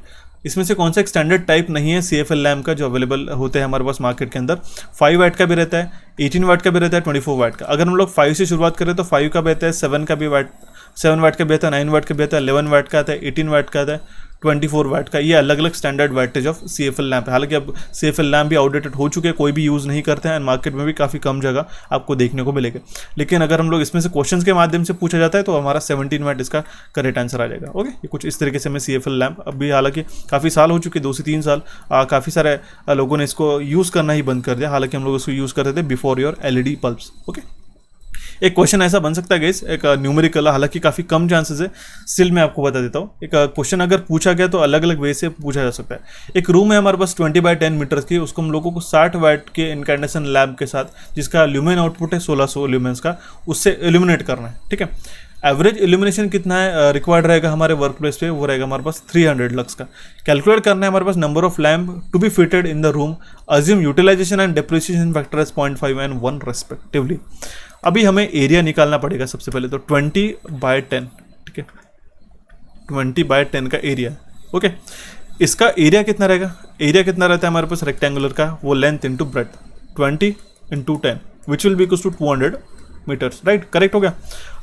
इसमें से कौन सा एक स्टैंडर्ड टाइप नहीं है CFL लैम्प का जो अवेलेबल होते हैं हमारे पास मार्केट के अंदर। 5 वाट का भी रहता है, 18 वाट का भी रहता है, 24 वाट का। अगर हम लोग 5 से शुरुआत करें तो 5 का भी आता है, 7 का भी वाट, 7 वाट का भी आता है, 9 वाट का भी आता है, 11 वाट का आता है, 18 वाट का आता है, 24 वाट का। ये अलग अलग standard wattage of CFL lamp है। हालांकि अब CFL लैम्प भी आउटडेटेड हो चुके हैं, कोई भी यूज़ नहीं करते हैं, मार्केट में भी काफ़ी कम जगह आपको देखने को मिलेगा। लेकिन अगर हम लोग इसमें से क्वेश्चंस के माध्यम से पूछा जाता है तो हमारा 17 वाट इसका करेक्ट आंसर आ जाएगा। ओके, ये कुछ इस तरीके से हमें CFL लैम्प अभी हालांकि काफ़ी साल हो चुके, 2 से 3 साल, काफ़ी सारे लोगों ने इसको यूज़ करना ही बंद कर दिया। हालांकि हम लोग इसको यूज़ करते थे before your LED bulbs. Okay, एक क्वेश्चन ऐसा बन सकता है गाइस, एक न्यूमेरिकल, हालांकि काफ़ी कम चांसेस है, स्टिल मैं आपको बता देता हूँ। एक क्वेश्चन अगर पूछा गया तो अलग अलग वे से पूछा जा सकता है। एक रूम है हमारे पास 20 बाय 10 मीटर्स की, उसको हम लोगों को 60 वाट के इनकैंडेशन लैम्प के साथ, जिसका ल्यूमेन आउटपुट है 1600 ल्यूमेंस का, उससे इल्यूमिनेट करना है, ठीक है। एवरेज इल्यूमिनेशन कितना है रिक्वायर्ड रहेगा हमारे वर्क प्लेस पे, वो रहेगा हमारे पास 300 लक्स का। कैलकुलेट करना है हमारे पास number of lamp to be fitted in the room, assume utilisation and depreciation factor as 0.5 and 1 respectively. अभी हमें एरिया निकालना पड़ेगा सबसे पहले, तो 20 बाय 10, ठीक है, 20 बाय 10 का एरिया। ओके, इसका एरिया कितना रहेगा, एरिया कितना रहता है हमारे पास रेक्टेंगुलर का, वो length into breadth, 20 into 10 which will be equals to 200 meters, right, correct हो गया।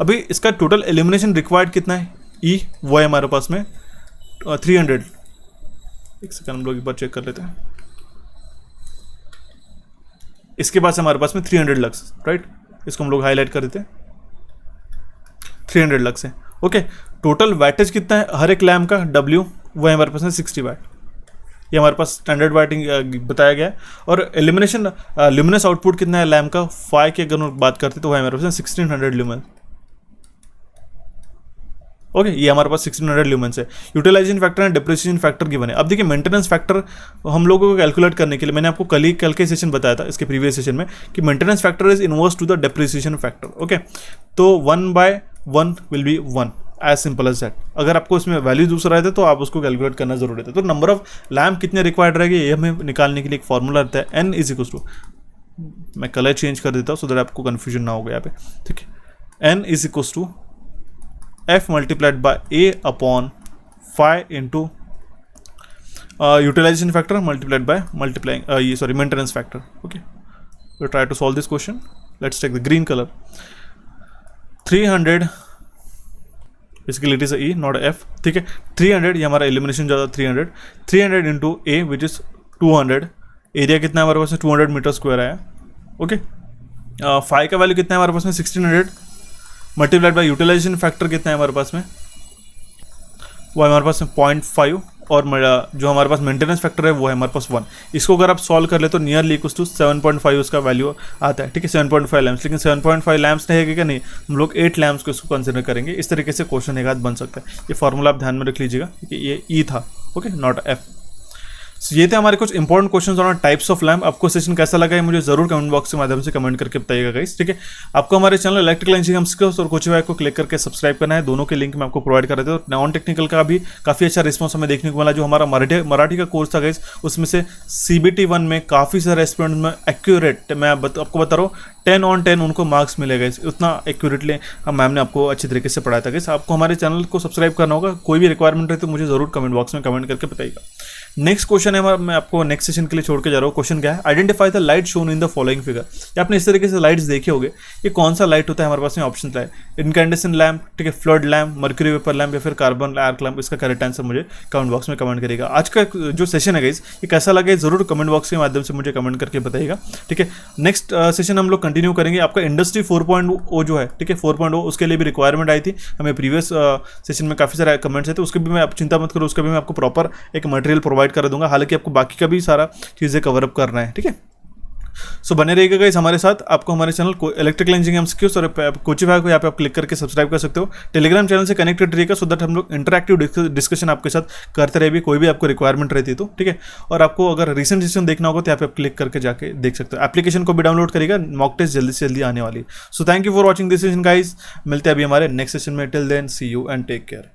अभी इसका टोटल एलिमिनेशन रिक्वायर्ड कितना है, ई, वो है हमारे पास में 300। एक सेकंड हम लोग एक बार चेक कर लेते हैं। इसके पास हमारे पास में 300 लक्स, राइट, इसको हम लोग हाईलाइट कर देते हैं, 300 लक्स है। ओके, टोटल वैटेज कितना है हर एक लैम्प का, डब्ल्यू, वो है हमारे पास में 60 वाट, ये हमारे पास स्टैंडर्ड वाटिंग बताया गया है। और एलिमिनेशन ल्यूमिनस आउटपुट कितना है लैम्प का, 5 की अगर बात करते हैं तो वो है हमारे पास 1600 ल्यूमन। ओके, ये हमारे पास 1600 ल्यूमेंस है। Utilization factor and depreciation factor given है। अब देखिए मेंटेनेंस फैक्टर हम लोगों को कैलकुलेट करने के लिए मैंने आपको कल के सेशन बताया था, इसके प्रीवियस सेशन में, कि maintenance factor is inverse to the depreciation factor. Okay, तो 1/1 will be 1, as simple as that. अगर आपको इसमें वैल्यू दूसरा रहता है तो आप उसको कैलकुलेट करना जरूरी है। तो नंबर ऑफ लैम्प कितने रिक्वायर्ड रहेंगे ये हमें निकालने के लिए एक फॉर्मूला रहता है, n इज इक्वल टू, मैं कलर चेंज कर देता हूँ सो दैट आपको कन्फ्यूजन ना होगा यहाँ पे, ठीक है। n is equal to f multiplied by a upon phi into utilization factor multiplied by maintenance factor. Okay, we'll try to solve this question. Let's take the green color. 300, basically it is a E not a F, ठीक है। 300 ये हमारा elimination ज़्यादा 300 into A which is 200, area कितना है हमारे पास में 200 मीटर स्क्वायर आया। ओके, फाई का वैल्यू कितना है हमारे पास में 1600 मल्टीप्लाइड बाय यूटिलाइजेशन फैक्टर कितना है हमारे पास में, वो है हमारे पास में 0.5, और जो हमारे पास मेंटेनेंस फैक्टर है वो है हमारे पास 1। इसको अगर आप सॉल्व कर ले तो नियरली इक्वल्स टू 7.5 उसका वैल्यू आता है, ठीक है, 7.5 लैम्प्स। लेकिन 7.5 लैम्प्स रहेगा क्या, नहीं, हम लोग 8 लैम्प्स को इसको कंसिडर करेंगे। इस तरीके से क्वेश्चन एक आध बन सकता है। ये फॉर्मूला आप ध्यान में रख लीजिएगा कि ये ई था, ओके, नॉट एफ। ये थे हमारे कुछ important questions on types of lamp. आपको सेशन कैसा लगा है मुझे जरूर कमेंट बॉक्स के माध्यम से कमेंट करके बताइएगा गाइस, ठीक है। आपको हमारे चैनल इलेक्ट्रिकल इंजीनियरिंग स्किल्स और कोचिंग को क्लिक करके सब्सक्राइब करना है, दोनों के लिंक मैं आपको प्रोवाइड कर देता हूँ। नॉन टेक्निकल का भी काफ़ी अच्छा रिस्पॉन्स हमें देखने को मिला। जो हमारा मराठी का कोर्स था गाइस, उसमें से CBT 1 में काफ़ी सारे स्टूडेंट्स में एक्यूरेट, मैं आपको बता रहा हूँ 10 on 10 उनको मार्क्स मिलेगा, उतना एक्यूरेटली मैम ने आपको अच्छी तरीके से पढ़ाया था गाइस। आपको हमारे चैनल को सब्सक्राइब करना होगा। कोई भी रिक्वायरमेंट रहे तो मुझे जरूर कमेंट बॉक्स में कमेंट करके बताइएगा। नेक्स्ट क्वेश्चन है, मैं आपको नेक्स्ट सेशन के लिए छोड़ के जा रहा हूँ। क्वेश्चन क्या है, identify the light shown in the following figure. ये आपने इस तरीके से लाइट्स देखे होंगे, ये कौन सा लाइट होता है हमारे पास में, ऑप्शन है इनकैंडेसेंट लैम्प, ठीक है, flood lamp, mercury vapour lamp या फिर कार्बन आर्क लैम्प। इसका करेक्ट आंसर मुझे कमेंट बॉक्स में कमेंट करेगा। आज का जो सेशन है गाइस ये कैसा लगे जरूर कमेंट बॉक्स के माध्यम से मुझे कमेंट करके बताइएगा, ठीक है। नेक्स्ट सेशन हम लोग कंटिन्यू करेंगे। आपका इंडस्ट्री 4.0 जो है, ठीक है, 4.0 उसके लिए भी रिक्वायरमेंट आई थी हमें प्रीवियस सेशन में, काफ़ी सारे कमेंट्स है, तो उसके भी मैं आप चिंता मत करो, उसका भी मैं आपको प्रॉपर एक मटेरियल प्रोवाइड कर दूंगा। हालांकि आपको बाकी का भी सारा चीज़ें कवर अप करना है, ठीक है। सो बने रहिएगा गाइस हमारे साथ। आपको हमारे चैनल को इलेक्ट्रिकल इंजीनियरिंग स्किल्स और कोचिंग को यहाँ पे आप क्लिक करके सब्सक्राइब कर सकते हो। टेलीग्राम चैनल से कनेक्टेड रहिएगा सो दैट हम लोग इंटरैक्टिव डिस्कशन आपके साथ करते रहेंगे, कोई भी आपको रिक्वायरमेंट रहती है तो, ठीक है। और आपको अगर रिसेंट सेशन देखना होगा तो यहाँ पे आप क्लिक करके जाके देख सकते हो। एप्लीकेशन को भी डाउनलोड करिएगा, मॉक टेस्ट जल्दी से जल्दी आने वाली। So thank you for watching this session guys, मिलते हैं अभी हमारे नेक्स्ट सेशन में। Till then see you and take care.